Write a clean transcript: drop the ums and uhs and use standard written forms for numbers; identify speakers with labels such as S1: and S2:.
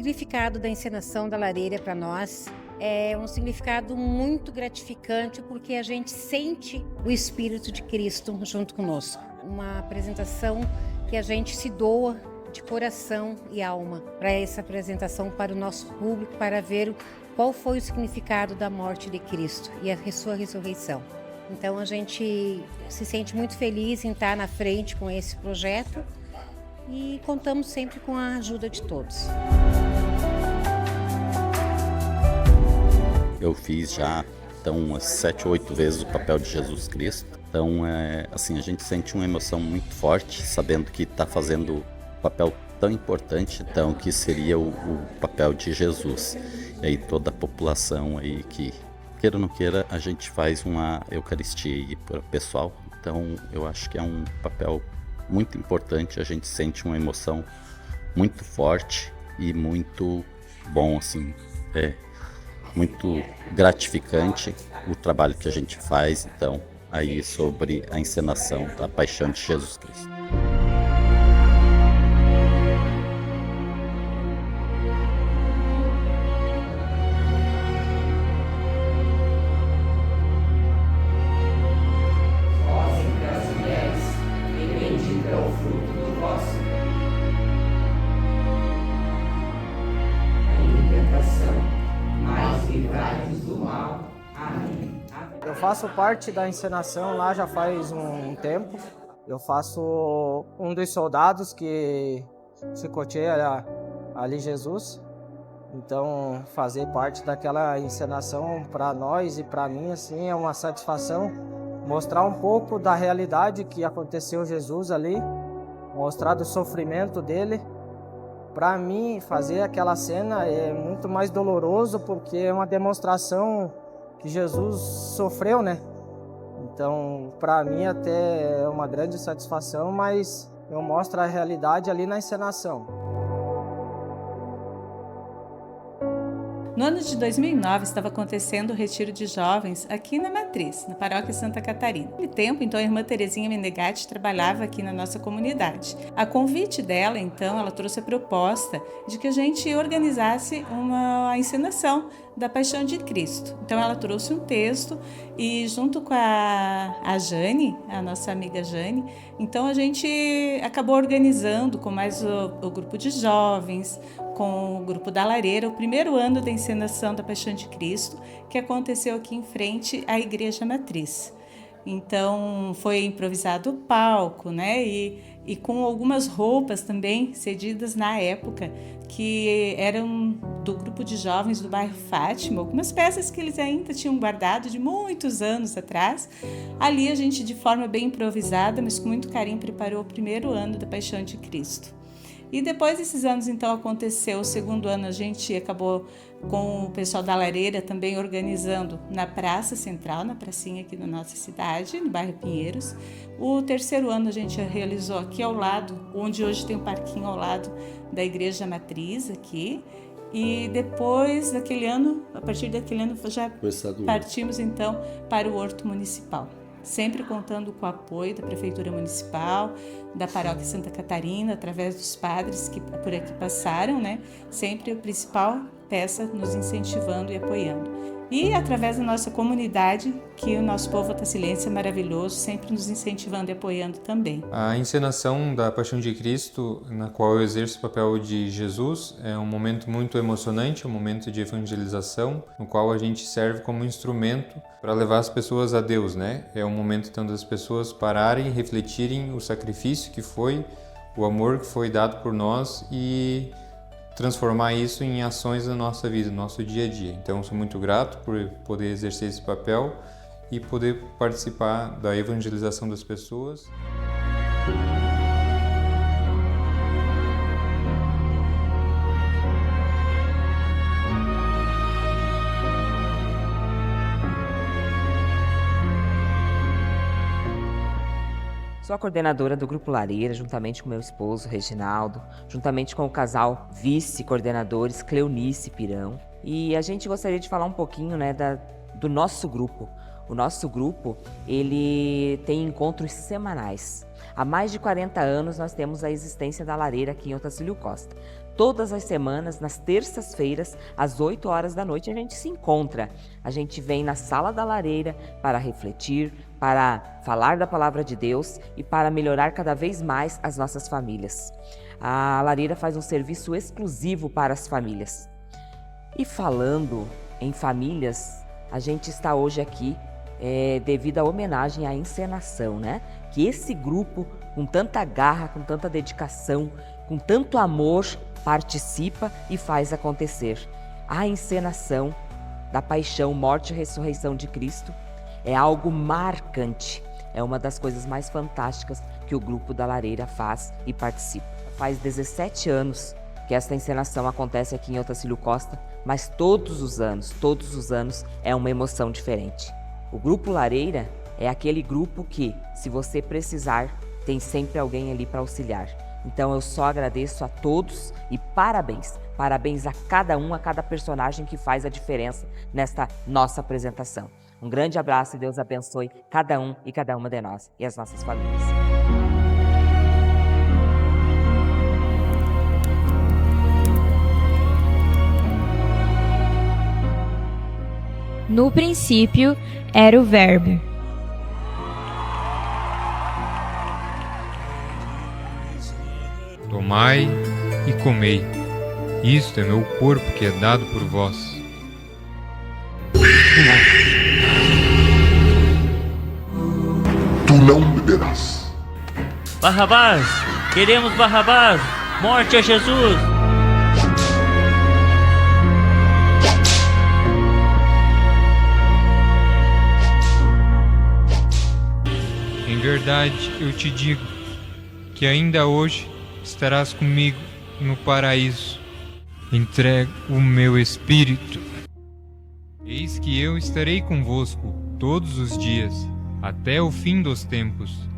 S1: significado da encenação da lareira para nós é um significado muito gratificante porque a gente sente o Espírito de Cristo junto conosco. Uma apresentação que a gente se doa de coração e alma para essa apresentação para o nosso público, para ver qual foi o significado da morte de Cristo e a sua ressurreição. Então a gente se sente muito feliz em estar na frente com esse projeto e contamos sempre com a ajuda de todos.
S2: Eu fiz já umas 7 ou 8 vezes o papel de Jesus Cristo. Então, assim, a gente sente uma emoção muito forte, sabendo que está fazendo um papel tão importante, então, que seria o papel de Jesus. E aí toda a população aí que, queira ou não queira, a gente faz uma Eucaristia aí para o pessoal. Então, eu acho que é um papel muito importante, a gente sente uma emoção muito forte e muito bom, assim, muito gratificante o trabalho que a gente faz, então, aí sobre a encenação da Paixão de Jesus Cristo.
S3: Vós entre as mulheres, e bendito é o fruto do vosso alimentação. Mas livrai-nos do mal. Amém.
S4: Eu faço parte da encenação lá já faz um tempo. Eu faço um dos soldados que chicoteia ali Jesus. Então, fazer parte daquela encenação para nós e para mim assim é uma satisfação. Mostrar um pouco da realidade que aconteceu Jesus ali, mostrar do sofrimento dele. Para mim, fazer aquela cena é muito mais doloroso porque é uma demonstração que Jesus sofreu, né? Então, para mim até é uma grande satisfação, mas eu mostro a realidade ali na encenação.
S5: No ano de 2009, estava acontecendo o retiro de jovens aqui na Matriz, na paróquia Santa Catarina. Naquele tempo, então, a irmã Terezinha Menegatti trabalhava aqui na nossa comunidade. A convite dela, então, ela trouxe a proposta de que a gente organizasse uma encenação da Paixão de Cristo. Então, ela trouxe um texto e, junto com a Jane, a nossa amiga Jane, então a gente acabou organizando com mais o grupo de jovens, com o grupo da Lareira, o primeiro ano da encenação da Paixão de Cristo, que aconteceu aqui em frente à Igreja Matriz. Então, foi improvisado o palco, né? E com algumas roupas também cedidas na época, que eram do grupo de jovens do bairro Fátima, algumas peças que eles ainda tinham guardado de muitos anos atrás. Ali a gente, de forma bem improvisada, mas com muito carinho, preparou o primeiro ano da Paixão de Cristo. E depois desses anos, então, aconteceu o segundo ano, a gente acabou com o pessoal da Lareira também organizando na Praça Central, na pracinha aqui da nossa cidade, no bairro Pinheiros. O terceiro ano a gente realizou aqui ao lado, onde hoje tem um parquinho ao lado da Igreja Matriz aqui. E depois daquele ano, a partir daquele ano, já partimos então para o Horto Municipal. Sempre contando com o apoio da Prefeitura Municipal, da Paróquia Santa Catarina, através dos padres que por aqui passaram, né? Sempre a principal peça nos incentivando e apoiando. E através da nossa comunidade, que o nosso povo otacilense é maravilhoso, sempre nos incentivando e apoiando também.
S6: A encenação da Paixão de Cristo, na qual eu exerço o papel de Jesus, é um momento muito emocionante, um momento de evangelização, no qual a gente serve como instrumento para levar as pessoas a Deus, né? É um momento então das pessoas pararem e refletirem o sacrifício que foi, o amor que foi dado por nós e transformar isso em ações da nossa vida, no nosso dia a dia. Então, sou muito grato por poder exercer esse papel e poder participar da evangelização das pessoas.
S7: Sou a coordenadora do Grupo Lareira, juntamente com meu esposo, Reginaldo, juntamente com o casal vice-coordenadores, Cleonice e Pirão. E a gente gostaria de falar um pouquinho, né, do nosso grupo. O nosso grupo, ele tem encontros semanais. Há mais de 40 anos nós temos a existência da Lareira aqui em Otacílio Costa. todas as semanas, nas terças-feiras, às 8 horas da noite, a gente se encontra. A gente vem na Sala da Lareira para refletir, para falar da Palavra de Deus e para melhorar cada vez mais as nossas famílias. A Lareira faz um serviço exclusivo para as famílias. E falando em famílias, a gente está hoje aqui devido à homenagem à encenação, né? Que esse grupo, com tanta garra, com tanta dedicação, com tanto amor, participa e faz acontecer. A encenação da paixão, morte e ressurreição de Cristo é algo marcante. É uma das coisas mais fantásticas que o grupo da Lareira faz e participa. Faz 17 anos que esta encenação acontece aqui em Otacílio Costa, mas todos os anos é uma emoção diferente. O Grupo Lareira é aquele grupo que, se você precisar, tem sempre alguém ali para auxiliar. Então eu só agradeço a todos e parabéns. Parabéns a cada um, a cada personagem que faz a diferença nesta nossa apresentação. Um grande abraço e Deus abençoe cada um e cada uma de nós e as nossas famílias.
S8: No princípio era o Verbo.
S6: Tomai e comei. Isto é meu corpo que é dado por vós.
S9: Tu não beberás.
S10: Barrabás! Queremos Barrabás! Morte a Jesus!
S6: Em verdade, eu te digo que ainda hoje estarás comigo no paraíso. Entrego o meu espírito. Eis que eu estarei convosco todos os dias, até o fim dos tempos.